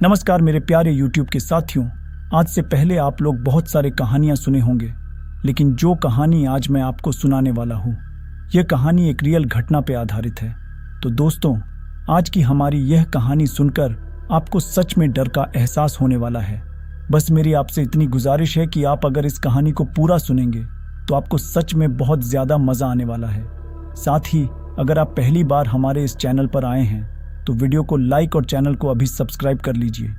नमस्कार मेरे प्यारे YouTube के साथियों। आज से पहले आप लोग बहुत सारे कहानियां सुने होंगे, लेकिन जो कहानी आज मैं आपको सुनाने वाला हूँ, यह कहानी एक रियल घटना पे आधारित है। तो दोस्तों, आज की हमारी यह कहानी सुनकर आपको सच में डर का एहसास होने वाला है। बस मेरी आपसे इतनी गुजारिश है कि आप अगर इस कहानी को पूरा सुनेंगे तो आपको सच में बहुत ज़्यादा मज़ा आने वाला है। साथ ही अगर आप पहली बार हमारे इस चैनल पर आए हैं तो वीडियो को लाइक और चैनल को अभी सब्सक्राइब कर लीजिए।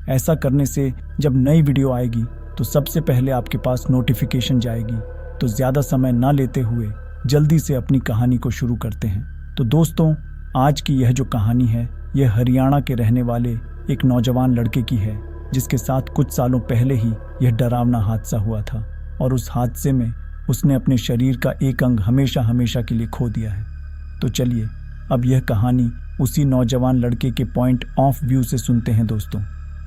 ऐसा करने से जब नई वीडियो आएगी तो सबसे पहले आपके पास नोटिफिकेशन जाएगी। तो ज़्यादा समय ना लेते हुए जल्दी से अपनी कहानी को शुरू करते हैं। तो दोस्तों, आज की यह जो कहानी है, यह हरियाणा के रहने वाले एक नौजवान लड़के की है, जिसके साथ कुछ सालों पहले ही यह डरावना हादसा हुआ था और उस हादसे में उसने अपने शरीर का एक अंग हमेशा हमेशा के लिए खो दिया है। तो चलिए अब यह कहानी उसी नौजवान लड़के के पॉइंट ऑफ व्यू से सुनते हैं। दोस्तों,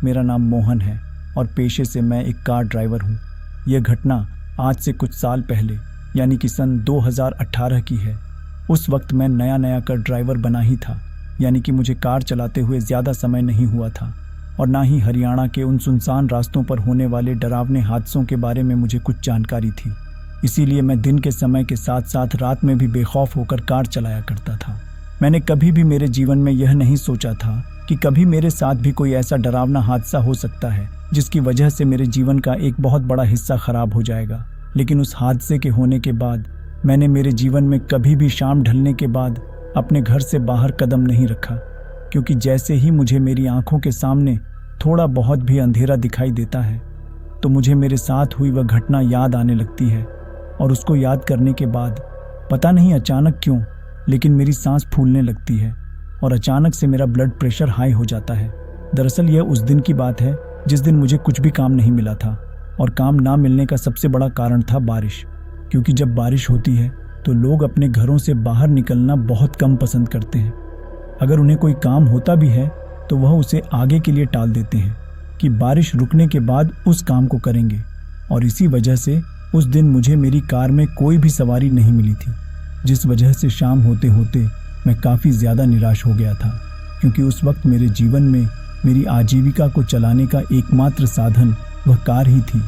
मेरा नाम मोहन है और पेशे से मैं एक कार ड्राइवर हूँ। यह घटना आज से कुछ साल पहले यानी कि सन 2018 की है। उस वक्त मैं नया कार ड्राइवर बना ही था, यानी कि मुझे कार चलाते हुए ज़्यादा समय नहीं हुआ था और ना ही हरियाणा के उन सुनसान रास्तों पर होने वाले डरावने हादसों के बारे में मुझे कुछ जानकारी थी। इसीलिए मैं दिन के समय के साथ साथ रात में भी बेखौफ होकर कार चलाया करता था। मैंने कभी भी मेरे जीवन में यह नहीं सोचा था कि कभी मेरे साथ भी कोई ऐसा डरावना हादसा हो सकता है जिसकी वजह से मेरे जीवन का एक बहुत बड़ा हिस्सा खराब हो जाएगा। लेकिन उस हादसे के होने के बाद मैंने मेरे जीवन में कभी भी शाम ढलने के बाद अपने घर से बाहर कदम नहीं रखा, क्योंकि जैसे ही मुझे मेरी आंखों के सामने थोड़ा बहुत भी अंधेरा दिखाई देता है तो मुझे मेरे साथ हुई वह घटना याद आने लगती है। और उसको याद करने के बाद पता नहीं अचानक क्यों, लेकिन मेरी सांस फूलने लगती है और अचानक से मेरा ब्लड प्रेशर हाई हो जाता है। दरअसल यह उस दिन की बात है जिस दिन मुझे कुछ भी काम नहीं मिला था, और काम ना मिलने का सबसे बड़ा कारण था बारिश। क्योंकि जब बारिश होती है तो लोग अपने घरों से बाहर निकलना बहुत कम पसंद करते हैं। अगर उन्हें कोई काम होता भी है तो वह उसे आगे के लिए टाल देते हैं कि बारिश रुकने के बाद उस काम को करेंगे। और इसी वजह से उस दिन मुझे मेरी कार में कोई भी सवारी नहीं मिली थी, जिस वजह से शाम होते होते मैं काफ़ी ज़्यादा निराश हो गया था। क्योंकि उस वक्त मेरे जीवन में मेरी आजीविका को चलाने का एकमात्र साधन वह कार ही थी,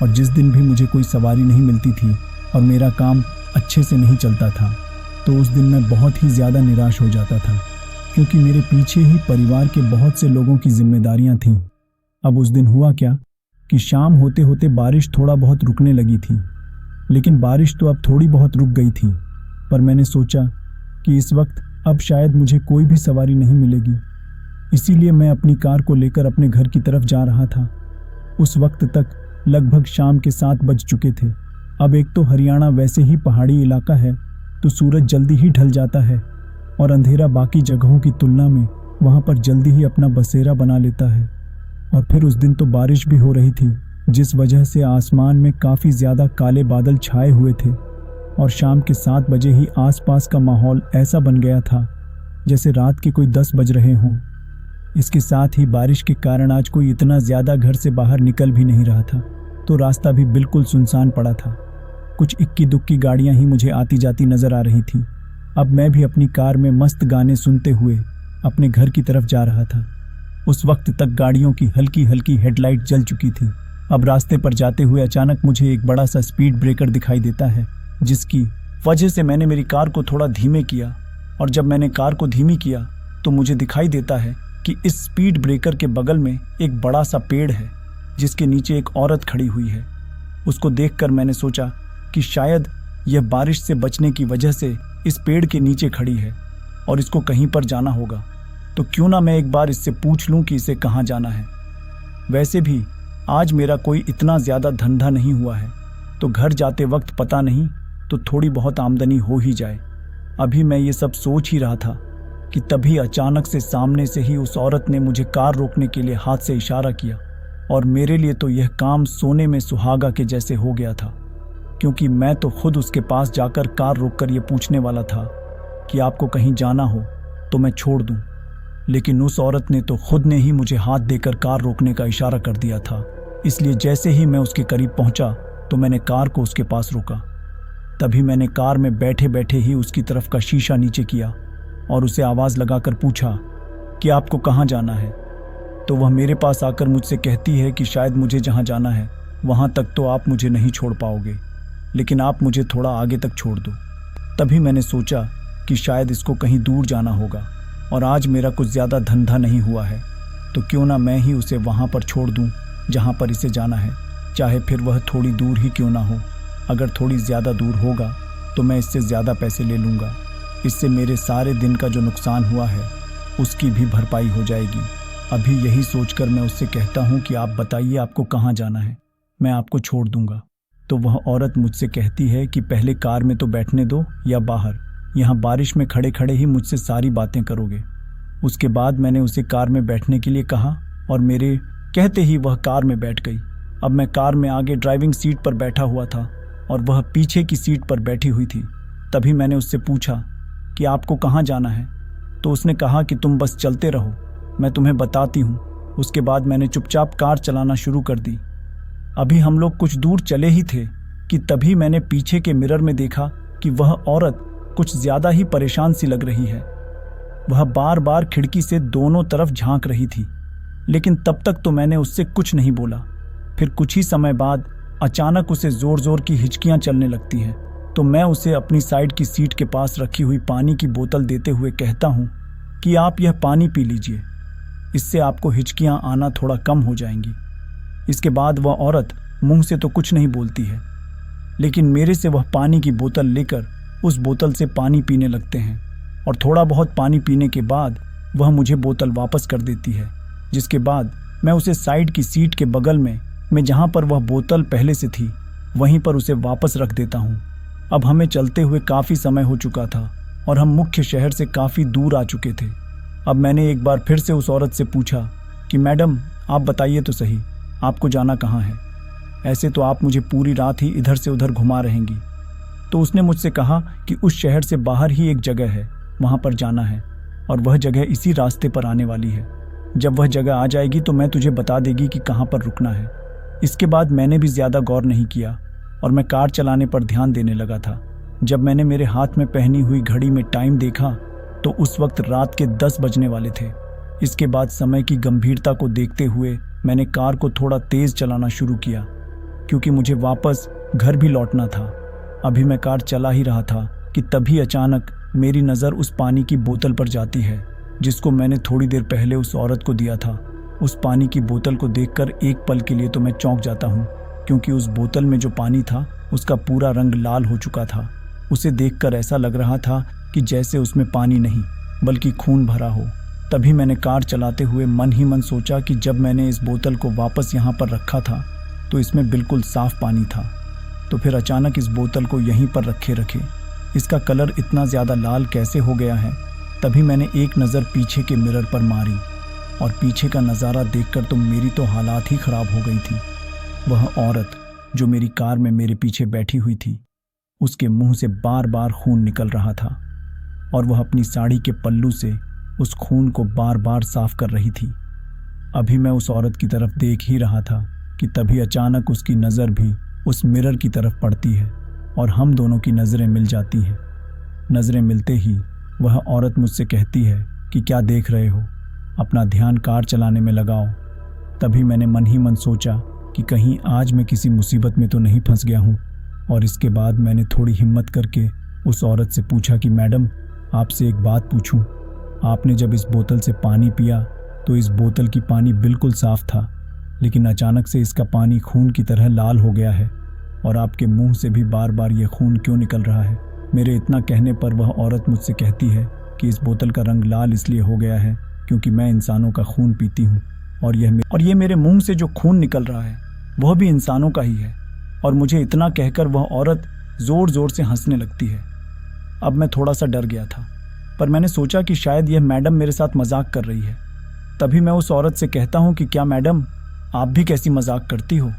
और जिस दिन भी मुझे कोई सवारी नहीं मिलती थी और मेरा काम अच्छे से नहीं चलता था तो उस दिन मैं बहुत ही ज़्यादा निराश हो जाता था, क्योंकि मेरे पीछे ही परिवार के बहुत से लोगों की जिम्मेदारियां थीं। अब उस दिन हुआ क्या कि शाम होते होते बारिश थोड़ा बहुत रुकने लगी थी, लेकिन बारिश तो अब थोड़ी बहुत रुक गई थी। पर मैंने सोचा कि इस वक्त अब शायद मुझे कोई भी सवारी नहीं मिलेगी, इसीलिए मैं अपनी कार को लेकर अपने घर की तरफ जा रहा था। उस वक्त तक लगभग शाम के 7 बज चुके थे। अब एक तो हरियाणा वैसे ही पहाड़ी इलाका है तो सूरज जल्दी ही ढल जाता है और अंधेरा बाकी जगहों की तुलना में वहाँ पर जल्दी ही अपना बसेरा बना लेता है। और फिर उस दिन तो बारिश भी हो रही थी, जिस वजह से आसमान में काफ़ी ज़्यादा काले बादल छाए हुए थे और शाम के 7 बजे ही आसपास का माहौल ऐसा बन गया था जैसे रात के कोई 10 बज रहे हों। इसके साथ ही बारिश के कारण आज कोई इतना ज़्यादा घर से बाहर निकल भी नहीं रहा था, तो रास्ता भी बिल्कुल सुनसान पड़ा था। कुछ इक्की दुक्की गाड़ियाँ ही मुझे आती जाती नज़र आ रही थीं। अब मैं भी अपनी कार में मस्त गाने सुनते हुए अपने घर की तरफ जा रहा था। उस वक्त तक गाड़ियों की हल्की हल्की हेडलाइट जल चुकी थी। अब रास्ते पर जाते हुए अचानक मुझे एक बड़ा सा स्पीड ब्रेकर दिखाई देता है, जिसकी वजह से मैंने मेरी कार को थोड़ा धीमे किया। और जब मैंने कार को धीमी किया तो मुझे दिखाई देता है कि इस स्पीड ब्रेकर के बगल में एक बड़ा सा पेड़ है, जिसके नीचे एक औरत खड़ी हुई है। उसको देखकर मैंने सोचा कि शायद यह बारिश से बचने की वजह से इस पेड़ के नीचे खड़ी है और इसको कहीं पर जाना होगा, तो क्यों ना मैं एक बार इससे पूछ लूँ कि इसे कहाँ जाना है। वैसे भी आज मेरा कोई इतना ज़्यादा धंधा नहीं हुआ है, तो घर जाते वक्त पता नहीं तो थोड़ी बहुत आमदनी हो ही जाए। अभी मैं ये सब सोच ही रहा था कि तभी अचानक से सामने से ही उस औरत ने मुझे कार रोकने के लिए हाथ से इशारा किया। और मेरे लिए तो यह काम सोने में सुहागा के जैसे हो गया था, क्योंकि मैं तो खुद उसके पास जाकर कार रोककर ये पूछने वाला था कि आपको कहीं जाना हो तो मैं छोड़ दूं। लेकिन उस औरत ने तो खुद ने ही मुझे हाथ देकर कार रोकने का इशारा कर दिया था। इसलिए जैसे ही मैं उसके करीब पहुंचा तो मैंने कार को उसके पास रोका। तभी मैंने कार में बैठे बैठे ही उसकी तरफ का शीशा नीचे किया और उसे आवाज़ लगाकर पूछा कि आपको कहाँ जाना है। तो वह मेरे पास आकर मुझसे कहती है कि शायद मुझे जहाँ जाना है वहाँ तक तो आप मुझे नहीं छोड़ पाओगे, लेकिन आप मुझे थोड़ा आगे तक छोड़ दो। तभी मैंने सोचा कि शायद इसको कहीं दूर जाना होगा और आज मेरा कुछ ज़्यादा धंधा नहीं हुआ है, तो क्यों ना मैं ही उसे वहाँ पर छोड़ दूँ जहाँ पर इसे जाना है, चाहे फिर वह थोड़ी दूर ही क्यों ना हो। अगर थोड़ी ज़्यादा दूर होगा तो मैं इससे ज़्यादा पैसे ले लूँगा। इससे मेरे सारे दिन का जो नुकसान हुआ है उसकी भी भरपाई हो जाएगी। अभी यही सोचकर मैं उससे कहता हूँ कि आप बताइए आपको कहाँ जाना है, मैं आपको छोड़ दूँगा। तो वह औरत मुझसे कहती है कि पहले कार में तो बैठने दो या बाहर, यहाँ बारिश में खड़े खड़े ही मुझसे सारी बातें करोगे। उसके बाद मैंने उसे कार में बैठने के लिए कहा और मेरे कहते ही वह कार में बैठ गई। अब मैं कार में आगे ड्राइविंग सीट पर बैठा हुआ था और वह पीछे की सीट पर बैठी हुई थी। तभी मैंने उससे पूछा कि आपको कहाँ जाना है, तो उसने कहा कि तुम बस चलते रहो, मैं तुम्हें बताती हूँ। उसके बाद मैंने चुपचाप कार चलाना शुरू कर दी। अभी हम लोग कुछ दूर चले ही थे कि तभी मैंने पीछे के मिरर में देखा कि वह औरत कुछ ज़्यादा ही परेशान सी लग रही है। वह बार बार खिड़की से दोनों तरफ झांक रही थी, लेकिन तब तक तो मैंने उससे कुछ नहीं बोला। फिर कुछ ही समय बाद अचानक उसे ज़ोर ज़ोर की हिचकियाँ चलने लगती हैं, तो मैं उसे अपनी साइड की सीट के पास रखी हुई पानी की बोतल देते हुए कहता हूँ कि आप यह पानी पी लीजिए, इससे आपको हिचकियाँ आना थोड़ा कम हो जाएंगी। इसके बाद वह औरत मुंह से तो कुछ नहीं बोलती है, लेकिन मेरे से वह पानी की बोतल लेकर उस बोतल से पानी पीने लगते हैं और थोड़ा बहुत पानी पीने के बाद वह मुझे बोतल वापस कर देती है। जिसके बाद मैं उसे साइड की सीट के बगल में जहाँ पर वह बोतल पहले से थी वहीं पर उसे वापस रख देता हूँ। अब हमें चलते हुए काफ़ी समय हो चुका था और हम मुख्य शहर से काफ़ी दूर आ चुके थे। अब मैंने एक बार फिर से उस औरत से पूछा कि मैडम आप बताइए तो सही, आपको जाना कहाँ है? ऐसे तो आप मुझे पूरी रात ही इधर से उधर घुमा रहेंगी। तो उसने मुझसे कहा कि उस शहर से बाहर ही एक जगह है, वहाँ पर जाना है और वह जगह इसी रास्ते पर आने वाली है। जब वह जगह आ जाएगी तो मैं तुझे बता देगी कि कहाँ पर रुकना है। इसके बाद मैंने भी ज़्यादा गौर नहीं किया और मैं कार चलाने पर ध्यान देने लगा था। जब मैंने मेरे हाथ में पहनी हुई घड़ी में टाइम देखा तो उस वक्त रात के 10 बजने वाले थे। इसके बाद समय की गंभीरता को देखते हुए मैंने कार को थोड़ा तेज़ चलाना शुरू किया, क्योंकि मुझे वापस घर भी लौटना था। अभी मैं कार चला ही रहा था कि तभी अचानक मेरी नज़र उस पानी की बोतल पर जाती है जिसको मैंने थोड़ी देर पहले उस औरत को दिया था। उस पानी की बोतल को देखकर एक पल के लिए तो मैं चौंक जाता हूँ, क्योंकि उस बोतल में जो पानी था उसका पूरा रंग लाल हो चुका था। उसे देखकर ऐसा लग रहा था कि जैसे उसमें पानी नहीं बल्कि खून भरा हो। तभी मैंने कार चलाते हुए मन ही मन सोचा कि जब मैंने इस बोतल को वापस यहाँ पर रखा था तो इसमें बिल्कुल साफ पानी था, तो फिर अचानक इस बोतल को यहीं पर रखे इसका कलर इतना ज़्यादा लाल कैसे हो गया है? तभी मैंने एक नज़र पीछे के मिरर पर मारी और पीछे का नज़ारा देखकर तो मेरी तो हालात ही ख़राब हो गई थी। वह औरत जो मेरी कार में मेरे पीछे बैठी हुई थी, उसके मुंह से बार बार खून निकल रहा था और वह अपनी साड़ी के पल्लू से उस खून को बार बार साफ कर रही थी। अभी मैं उस औरत की तरफ देख ही रहा था कि तभी अचानक उसकी नज़र भी उस मिरर की तरफ पड़ती है और हम दोनों की नज़रें मिल जाती हैं। नज़रें मिलते ही वह औरत मुझसे कहती है कि क्या देख रहे हो, अपना ध्यान कार चलाने में लगाओ। तभी मैंने मन ही मन सोचा कि कहीं आज मैं किसी मुसीबत में तो नहीं फंस गया हूँ, और इसके बाद मैंने थोड़ी हिम्मत करके उस औरत से पूछा कि मैडम आपसे एक बात पूछूं? आपने जब इस बोतल से पानी पिया तो इस बोतल की पानी बिल्कुल साफ था, लेकिन अचानक से इसका पानी खून की तरह लाल हो गया है और आपके मुंह से भी बार बार यह खून क्यों निकल रहा है? मेरे इतना कहने पर वह औरत मुझसे कहती है कि इस बोतल का रंग लाल इसलिए हो गया है क्योंकि मैं इंसानों का खून पीती हूँ और ये मेरे मुंह से जो खून निकल रहा है वह भी इंसानों का ही है। और मुझे इतना कहकर वह औरत ज़ोर ज़ोर से हंसने लगती है। अब मैं थोड़ा सा डर गया था, पर मैंने सोचा कि शायद यह मैडम मेरे साथ मजाक कर रही है। तभी मैं उस औरत से कहता हूँ कि क्या मैडम आप भी कैसी मजाक करती हो?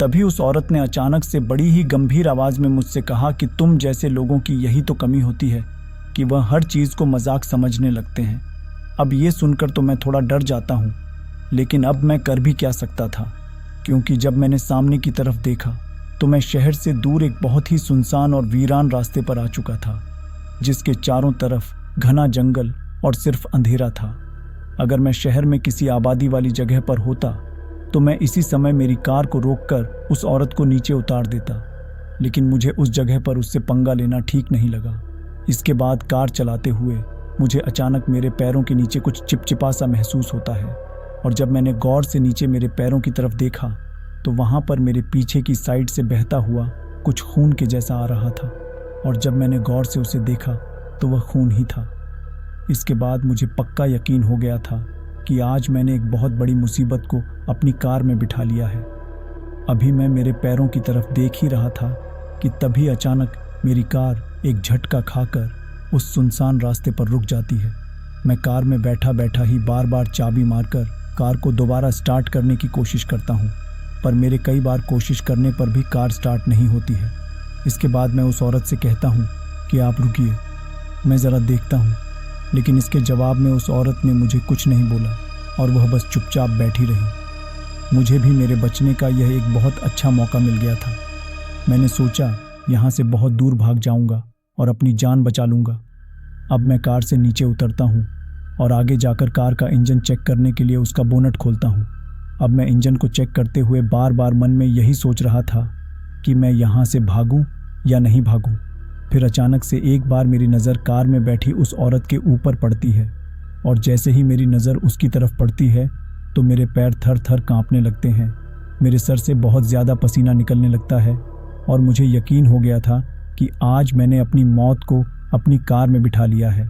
तभी उस औरत ने अचानक से बड़ी ही गंभीर आवाज़ में मुझसे कहा कि तुम जैसे लोगों की यही तो कमी होती है कि वह हर चीज़ को मजाक समझने लगते हैं। अब ये सुनकर तो मैं थोड़ा डर जाता हूँ, लेकिन अब मैं कर भी क्या सकता था, क्योंकि जब मैंने सामने की तरफ देखा तो मैं शहर से दूर एक बहुत ही सुनसान और वीरान रास्ते पर आ चुका था, जिसके चारों तरफ घना जंगल और सिर्फ अंधेरा था। अगर मैं शहर में किसी आबादी वाली जगह पर होता तो मैं इसी समय मेरी कार को रोककर उस औरत को नीचे उतार देता, लेकिन मुझे उस जगह पर उससे पंगा लेना ठीक नहीं लगा। इसके बाद कार चलाते हुए मुझे अचानक मेरे पैरों के नीचे कुछ चिपचिपा सा महसूस होता है, और जब मैंने गौर से नीचे मेरे पैरों की तरफ देखा तो वहाँ पर मेरे पीछे की साइड से बहता हुआ कुछ खून के जैसा आ रहा था, और जब मैंने गौर से उसे देखा तो वह खून ही था। इसके बाद मुझे पक्का यकीन हो गया था कि आज मैंने एक बहुत बड़ी मुसीबत को अपनी कार में बिठा लिया है। अभी मैं मेरे पैरों की तरफ देख ही रहा था कि तभी अचानक मेरी कार एक झटका खाकर उस सुनसान रास्ते पर रुक जाती है। मैं कार में बैठा बैठा ही बार बार चाबी मारकर कार को दोबारा स्टार्ट करने की कोशिश करता हूँ, पर मेरे कई बार कोशिश करने पर भी कार स्टार्ट नहीं होती है। इसके बाद मैं उस औरत से कहता हूँ कि आप रुकिए, मैं ज़रा देखता हूँ, लेकिन इसके जवाब में उस औरत ने मुझे कुछ नहीं बोला और वह बस चुपचाप बैठी रही। मुझे भी मेरे बचने का यह एक बहुत अच्छा मौका मिल गया था। मैंने सोचा यहाँ से बहुत दूर भाग जाऊँगा और अपनी जान बचा लूँगा। अब मैं कार से नीचे उतरता हूँ और आगे जाकर कार का इंजन चेक करने के लिए उसका बोनट खोलता हूँ। अब मैं इंजन को चेक करते हुए बार बार मन में यही सोच रहा था कि मैं यहाँ से भागूं या नहीं भागूं। फिर अचानक से एक बार मेरी नज़र कार में बैठी उस औरत के ऊपर पड़ती है, और जैसे ही मेरी नज़र उसकी तरफ पड़ती है तो मेरे पैर थर थर कांपने लगते हैं। मेरे सर से बहुत ज़्यादा पसीना निकलने लगता है और मुझे यकीन हो गया था कि आज मैंने अपनी मौत को अपनी कार में बिठा लिया है,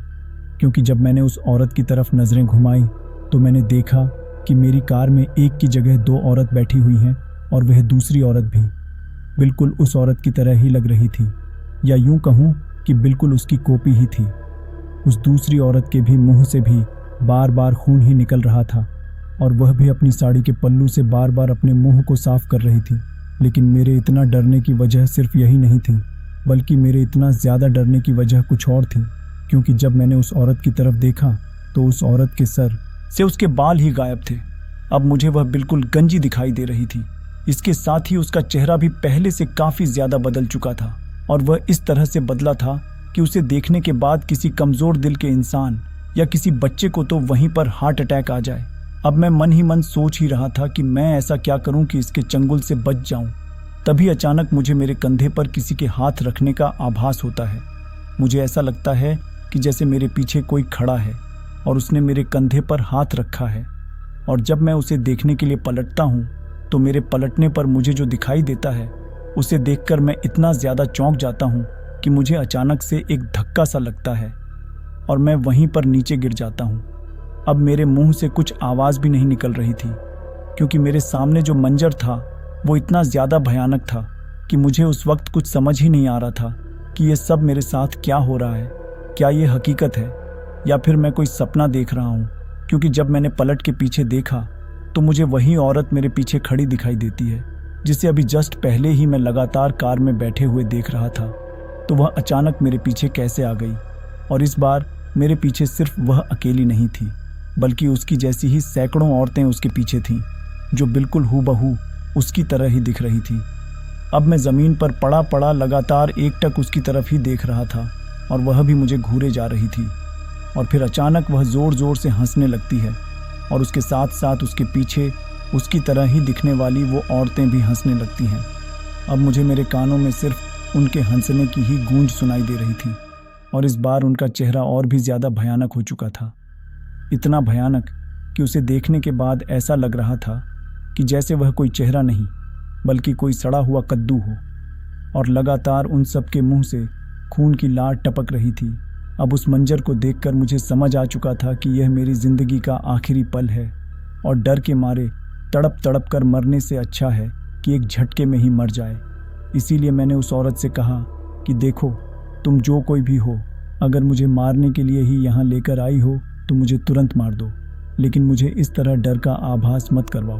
क्योंकि जब मैंने उस औरत की तरफ नज़रें घुमाई तो मैंने देखा कि मेरी कार में एक की जगह दो औरत बैठी हुई हैं, और वह दूसरी औरत भी बिल्कुल उस औरत की तरह ही लग रही थी, या यूं कहूं कि बिल्कुल उसकी कॉपी ही थी। उस दूसरी औरत के भी मुंह से भी बार बार खून ही निकल रहा था, और वह भी अपनी साड़ी के पल्लू से बार बार अपने मुंह को साफ कर रही थी। लेकिन मेरे इतना डरने की वजह सिर्फ यही नहीं थी, बल्कि मेरे इतना ज़्यादा डरने की वजह कुछ और थी, क्योंकि जब मैंने उस औरत की तरफ देखा तो उस औरत के सर से उसके बाल ही गायब थे। अब मुझे वह बिल्कुल गंजी दिखाई दे रही थी। इसके साथ ही उसका चेहरा भी पहले से काफ़ी ज़्यादा बदल चुका था, और वह इस तरह से बदला था कि उसे देखने के बाद किसी कमज़ोर दिल के इंसान या किसी बच्चे को तो वहीं पर हार्ट अटैक आ जाए। अब मैं मन ही मन सोच ही रहा था कि मैं ऐसा क्या करूं कि इसके चंगुल से बच जाऊं। तभी अचानक मुझे मेरे कंधे पर किसी के हाथ रखने का आभास होता है। मुझे ऐसा लगता है कि जैसे मेरे पीछे कोई खड़ा है और उसने मेरे कंधे पर हाथ रखा है, और जब मैं उसे देखने के लिए पलटता हूँ तो मेरे पलटने पर मुझे जो दिखाई देता है उसे देखकर मैं इतना ज़्यादा चौंक जाता हूँ कि मुझे अचानक से एक धक्का सा लगता है और मैं वहीं पर नीचे गिर जाता हूँ। अब मेरे मुंह से कुछ आवाज़ भी नहीं निकल रही थी, क्योंकि मेरे सामने जो मंजर था वो इतना ज़्यादा भयानक था कि मुझे उस वक्त कुछ समझ ही नहीं आ रहा था कि ये सब मेरे साथ क्या हो रहा है। क्या ये हकीकत है या फिर मैं कोई सपना देख रहा हूँ? क्योंकि जब मैंने पलट के पीछे देखा तो मुझे वही औरत मेरे पीछे खड़ी दिखाई देती है, जिसे अभी जस्ट पहले ही मैं लगातार कार में बैठे हुए देख रहा था। तो वह अचानक मेरे पीछे कैसे आ गई? और इस बार मेरे पीछे सिर्फ वह अकेली नहीं थी, बल्कि उसकी जैसी ही सैकड़ों औरतें उसके पीछे थीं, जो बिल्कुल हूबहू उसकी तरह ही दिख रही थी। अब मैं ज़मीन पर पड़ा पड़ा लगातार एकटक उसकी तरफ ही देख रहा था, और वह भी मुझे घूरे जा रही थी। और फिर अचानक वह ज़ोर ज़ोर से हंसने लगती है, और उसके साथ साथ उसके पीछे उसकी तरह ही दिखने वाली वो औरतें भी हंसने लगती हैं। अब मुझे मेरे कानों में सिर्फ उनके हंसने की ही गूंज सुनाई दे रही थी, और इस बार उनका चेहरा और भी ज़्यादा भयानक हो चुका था। इतना भयानक कि उसे देखने के बाद ऐसा लग रहा था कि जैसे वह कोई चेहरा नहीं बल्कि कोई सड़ा हुआ कद्दू हो, और लगातार उन सब के मुंह से खून की लार टपक रही थी। अब उस मंजर को देखकर मुझे समझ आ चुका था कि यह मेरी ज़िंदगी का आखिरी पल है, और डर के मारे तड़प तड़प कर मरने से अच्छा है कि एक झटके में ही मर जाए। इसीलिए मैंने उस औरत से कहा कि देखो, तुम जो कोई भी हो, अगर मुझे मारने के लिए ही यहाँ लेकर आई हो तो मुझे तुरंत मार दो, लेकिन मुझे इस तरह डर का आभास मत करवाओ।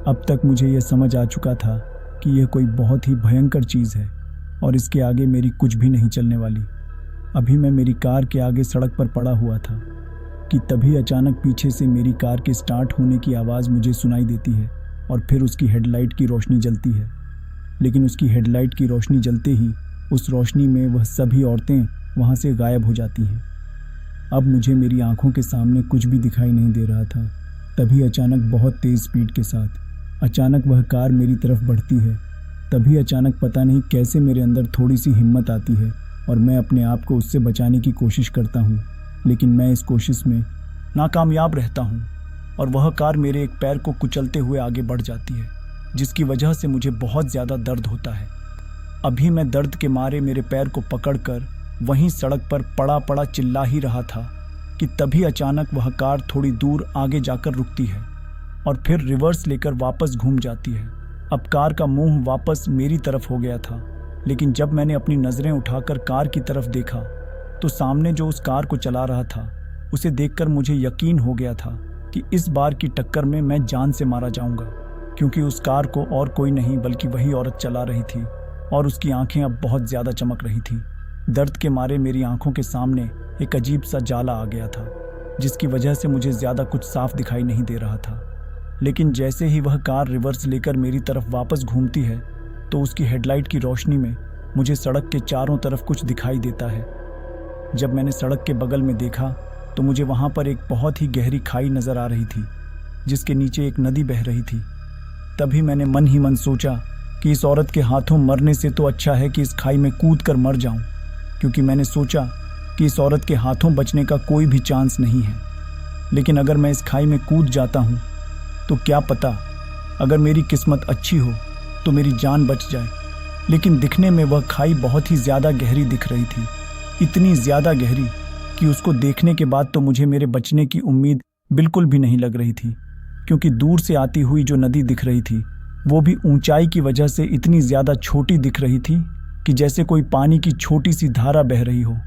अब तक मुझे यह समझ आ चुका था कि यह कोई बहुत ही भयंकर चीज़ है, और इसके आगे मेरी कुछ भी नहीं चलने वाली। अभी मैं मेरी कार के आगे सड़क पर पड़ा हुआ था कि तभी अचानक पीछे से मेरी कार के स्टार्ट होने की आवाज़ मुझे सुनाई देती है, और फिर उसकी हेडलाइट की रोशनी जलती है। लेकिन उसकी हेडलाइट की रोशनी जलते ही उस रोशनी में वह सभी औरतें वहाँ से गायब हो जाती हैं। अब मुझे मेरी आंखों के सामने कुछ भी दिखाई नहीं दे रहा था। तभी अचानक बहुत तेज़ स्पीड के साथ अचानक वह कार मेरी तरफ बढ़ती है। तभी अचानक पता नहीं कैसे मेरे अंदर थोड़ी सी हिम्मत आती है और मैं अपने आप को उससे बचाने की कोशिश करता हूँ, लेकिन मैं इस कोशिश में नाकामयाब रहता हूँ और वह कार मेरे एक पैर को कुचलते हुए आगे बढ़ जाती है, जिसकी वजह से मुझे बहुत ज़्यादा दर्द होता है। अभी मैं दर्द के मारे मेरे पैर को पकड़कर वहीं सड़क पर पड़ा पड़ा चिल्ला ही रहा था कि तभी अचानक वह कार थोड़ी दूर आगे जाकर रुकती है और फिर रिवर्स लेकर वापस घूम जाती है। अब कार का मुंह वापस मेरी तरफ हो गया था, लेकिन जब मैंने अपनी नज़रें उठाकर कार की तरफ देखा तो सामने जो उस कार को चला रहा था उसे देखकर मुझे यकीन हो गया था कि इस बार की टक्कर में मैं जान से मारा जाऊंगा, क्योंकि उस कार को और कोई नहीं बल्कि वही औरत चला रही थी और उसकी आंखें अब बहुत ज़्यादा चमक रही थी। दर्द के मारे मेरी आंखों के सामने एक अजीब सा जाला आ गया था, जिसकी वजह से मुझे ज़्यादा कुछ साफ दिखाई नहीं दे रहा था। लेकिन जैसे ही वह कार रिवर्स लेकर मेरी तरफ वापस घूमती है तो उसकी हेडलाइट की रोशनी में मुझे सड़क के चारों तरफ कुछ दिखाई देता है। जब मैंने सड़क के बगल में देखा तो मुझे वहाँ पर एक बहुत ही गहरी खाई नज़र आ रही थी, जिसके नीचे एक नदी बह रही थी। तभी मैंने मन ही मन सोचा कि इस औरत के हाथों मरने से तो अच्छा है कि इस खाई में कूद कर मर जाऊं, क्योंकि मैंने सोचा कि इस औरत के हाथों बचने का कोई भी चांस नहीं है। लेकिन अगर मैं इस खाई में कूद जाता हूं तो क्या पता, अगर मेरी किस्मत अच्छी हो तो मेरी जान बच जाए। लेकिन दिखने में वह खाई बहुत ही ज़्यादा गहरी दिख रही थी, इतनी ज़्यादा गहरी कि उसको देखने के बाद तो मुझे मेरे बचने की उम्मीद बिल्कुल भी नहीं लग रही थी, क्योंकि दूर से आती हुई जो नदी दिख रही थी वो भी ऊंचाई की वजह से इतनी ज़्यादा छोटी दिख रही थी कि जैसे कोई पानी की छोटी सी धारा बह रही हो।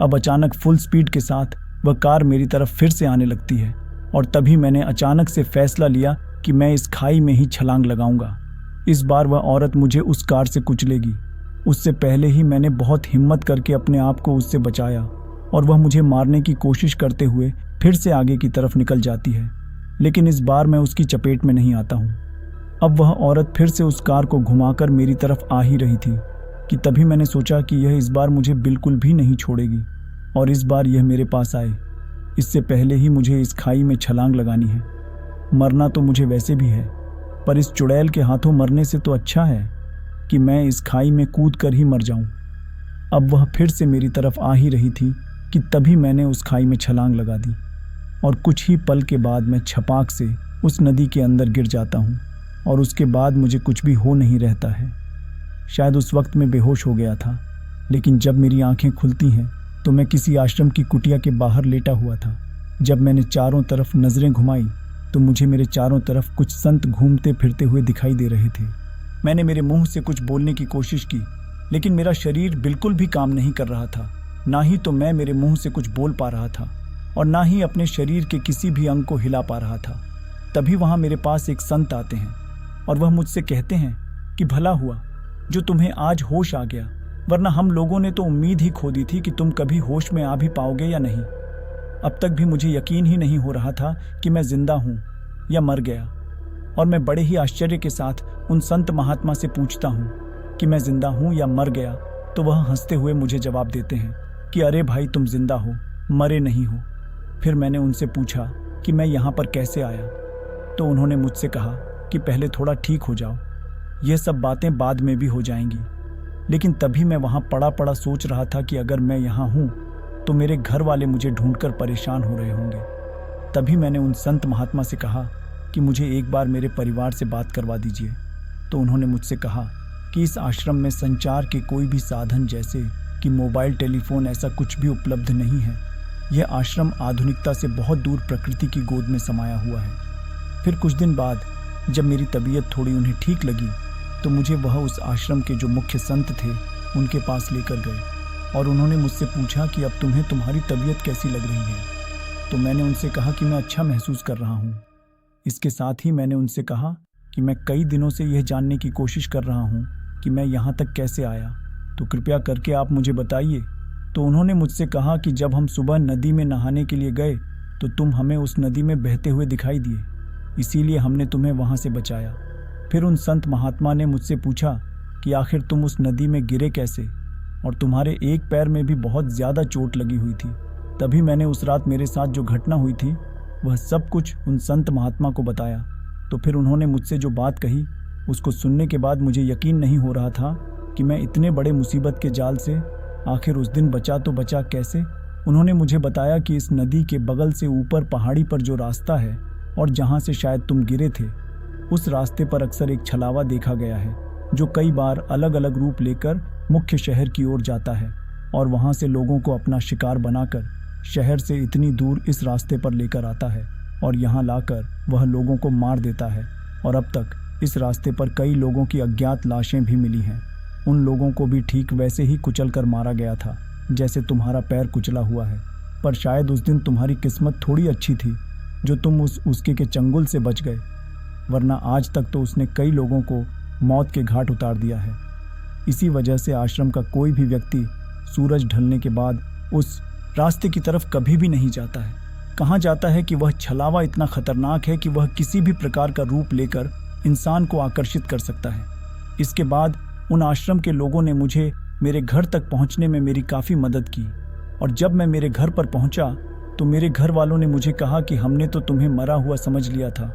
अब अचानक फुल स्पीड के साथ वह कार मेरी तरफ फिर से आने लगती है और तभी मैंने अचानक से फैसला लिया कि मैं इस खाई में ही छलांग लगाऊंगा। इस बार वह औरत मुझे उस कार से कुचलेगी। उससे पहले ही मैंने बहुत हिम्मत करके अपने आप को उससे बचाया और वह मुझे मारने की कोशिश करते हुए फिर से आगे की तरफ निकल जाती है, लेकिन इस बार मैं उसकी चपेट में नहीं आता हूँ। अब वह औरत फिर से उस कार को घुमाकर मेरी तरफ आ ही रही थी कि तभी मैंने सोचा कि यह इस बार मुझे बिल्कुल भी नहीं छोड़ेगी और इस बार यह मेरे पास आए। इससे पहले ही मुझे इस खाई में छलांग लगानी है। मरना तो मुझे वैसे भी है, पर इस चुड़ैल के हाथों मरने से तो अच्छा है कि मैं इस खाई में कूद कर ही मर जाऊं। अब वह फिर से मेरी तरफ आ ही रही थी कि तभी मैंने उस खाई में छलांग लगा दी और कुछ ही पल के बाद मैं छपाक से उस नदी के अंदर गिर जाता हूं और उसके बाद मुझे कुछ भी हो नहीं रहता है। शायद उस वक्त मैं बेहोश हो गया था, लेकिन जब मेरी आंखें खुलती हैं तो मैं किसी आश्रम की कुटिया के बाहर लेटा हुआ था। जब मैंने चारों तरफ नज़रें घुमाई तो मुझे मेरे चारों तरफ कुछ संत घूमते फिरते हुए दिखाई दे रहे थे। मैंने मेरे मुंह से कुछ बोलने की कोशिश की, लेकिन मेरा शरीर बिल्कुल भी काम नहीं कर रहा था। ना ही तो मैं मेरे मुंह से कुछ बोल पा रहा था और ना ही अपने शरीर के किसी भी अंग को हिला पा रहा था। तभी वहाँ मेरे पास एक संत आते हैं और वह मुझसे कहते हैं कि भला हुआ जो तुम्हें आज होश आ गया, वरना हम लोगों ने तो उम्मीद ही खो दी थी कि तुम कभी होश में आ भी पाओगे या नहीं। अब तक भी मुझे यकीन ही नहीं हो रहा था कि मैं जिंदा हूँ या मर गया, और मैं बड़े ही आश्चर्य के साथ उन संत महात्मा से पूछता हूँ कि मैं जिंदा हूँ या मर गया, तो वह हंसते हुए मुझे जवाब देते हैं कि अरे भाई, तुम जिंदा हो, मरे नहीं हो। फिर मैंने उनसे पूछा कि मैं यहाँ पर कैसे आया, तो उन्होंने मुझसे कहा कि पहले थोड़ा ठीक हो जाओ, ये सब बातें बाद में भी हो जाएंगी। लेकिन तभी मैं वहाँ पड़ा पड़ा सोच रहा था कि अगर मैं यहाँ हूँ तो मेरे घर वाले मुझे ढूंढकर परेशान हो रहे होंगे। तभी मैंने उन संत महात्मा से कहा कि मुझे एक बार मेरे परिवार से बात करवा दीजिए। तो उन्होंने मुझसे कहा कि इस आश्रम में संचार के कोई भी साधन जैसे कि मोबाइल टेलीफोन ऐसा कुछ भी उपलब्ध नहीं है। यह आश्रम आधुनिकता से बहुत दूर प्रकृति की गोद में समाया हुआ है। फिर कुछ दिन बाद जब मेरी तबीयत थोड़ी उन्हें ठीक लगी तो मुझे वह उस आश्रम के जो मुख्य संत थे उनके पास लेकर गए और उन्होंने मुझसे पूछा कि अब तुम्हें तुम्हारी तबीयत कैसी लग रही है। तो मैंने उनसे कहा कि मैं अच्छा महसूस कर रहा हूँ। इसके साथ ही मैंने उनसे कहा कि मैं कई दिनों से यह जानने की कोशिश कर रहा हूँ कि मैं यहाँ तक कैसे आया, तो कृपया करके आप मुझे बताइए। तो उन्होंने मुझसे कहा कि जब हम सुबह नदी में नहाने के लिए गए तो तुम हमें उस नदी में बहते हुए दिखाई दिए, इसीलिए हमने तुम्हें वहाँ से बचाया। फिर उन संत महात्मा ने मुझसे पूछा कि आखिर तुम उस नदी में गिरे कैसे, और तुम्हारे एक पैर में भी बहुत ज़्यादा चोट लगी हुई थी। तभी मैंने उस रात मेरे साथ जो घटना हुई थी वह सब कुछ उन संत महात्मा को बताया। तो फिर उन्होंने मुझसे जो बात कही उसको सुनने के बाद मुझे यकीन नहीं हो रहा था कि मैं इतने बड़े मुसीबत के जाल से आखिर उस दिन बचा तो बचा कैसे। उन्होंने मुझे बताया कि इस नदी के बगल से ऊपर पहाड़ी पर जो रास्ता है और जहाँ से शायद तुम गिरे थे, उस रास्ते पर अक्सर एक छलावा देखा गया है जो कई बार अलग अलग रूप लेकर मुख्य शहर की ओर जाता है और वहाँ से लोगों को अपना शिकार बनाकर शहर से इतनी दूर इस रास्ते पर लेकर आता है और यहाँ लाकर वह लोगों को मार देता है। और अब तक इस रास्ते पर कई लोगों की अज्ञात लाशें भी मिली हैं। उन लोगों को भी ठीक वैसे ही कुचल कर मारा गया था जैसे तुम्हारा पैर कुचला हुआ है। पर शायद उस दिन तुम्हारी किस्मत थोड़ी अच्छी थी जो तुम उसके के चंगुल से बच गए, वरना आज तक तो उसने कई लोगों को मौत के घाट उतार दिया है। इसी वजह से आश्रम का कोई भी व्यक्ति सूरज ढलने के बाद उस रास्ते की तरफ कभी भी नहीं जाता है। कहा जाता है कि वह छलावा इतना खतरनाक है कि वह किसी भी प्रकार का रूप लेकर इंसान को आकर्षित कर सकता है। इसके बाद उन आश्रम के लोगों ने मुझे मेरे घर तक पहुंचने में मेरी काफ़ी मदद की और जब मैं मेरे घर पर पहुंचा तो मेरे घर वालों ने मुझे कहा कि हमने तो तुम्हें मरा हुआ समझ लिया था,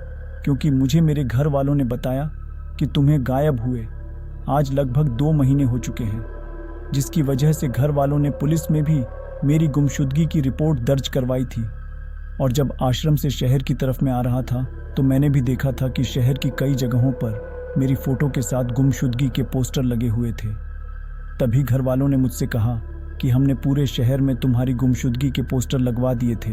क्योंकि मुझे मेरे घर वालों ने बताया कि तुम्हें गायब हुए आज लगभग 2 महीने हो चुके हैं, जिसकी वजह से घर वालों ने पुलिस में भी मेरी गुमशुदगी की रिपोर्ट दर्ज करवाई थी। और जब आश्रम से शहर की तरफ में आ रहा था तो मैंने भी देखा था कि शहर की कई जगहों पर मेरी फ़ोटो के साथ गुमशुदगी के पोस्टर लगे हुए थे। तभी घर वालों ने मुझसे कहा कि हमने पूरे शहर में तुम्हारी गुमशुदगी के पोस्टर लगवा दिए थे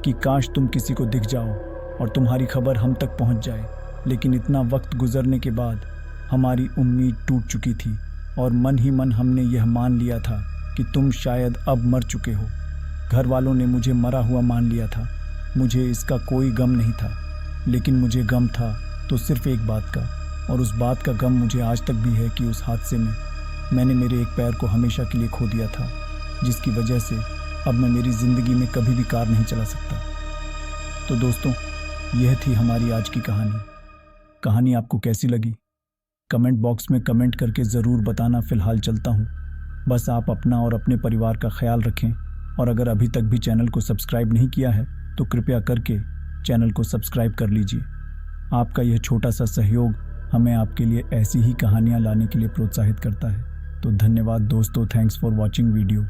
कि काश तुम किसी को दिख जाओ और तुम्हारी खबर हम तक पहुंच जाए। लेकिन इतना वक्त गुजरने के बाद हमारी उम्मीद टूट चुकी थी और मन ही मन हमने यह मान लिया था कि तुम शायद अब मर चुके हो। घर वालों ने मुझे मरा हुआ मान लिया था। मुझे इसका कोई गम नहीं था, लेकिन मुझे गम था तो सिर्फ एक बात का, और उस बात का गम मुझे आज तक भी है कि उस हादसे में मैंने मेरे एक पैर को हमेशा के लिए खो दिया था, जिसकी वजह से अब मैं मेरी ज़िंदगी में कभी भी कार नहीं चला सकता। तो दोस्तों, यह थी हमारी आज की कहानी। कहानी आपको कैसी लगी कमेंट बॉक्स में कमेंट करके ज़रूर बताना। फ़िलहाल चलता हूँ, बस आप अपना और अपने परिवार का ख्याल रखें और अगर अभी तक भी चैनल को सब्सक्राइब नहीं किया है तो कृपया करके चैनल को सब्सक्राइब कर लीजिए। आपका यह छोटा सा सहयोग हमें आपके लिए ऐसी ही कहानियाँ लाने के लिए प्रोत्साहित करता है। तो धन्यवाद दोस्तों, थैंक्स फॉर वॉचिंग वीडियो।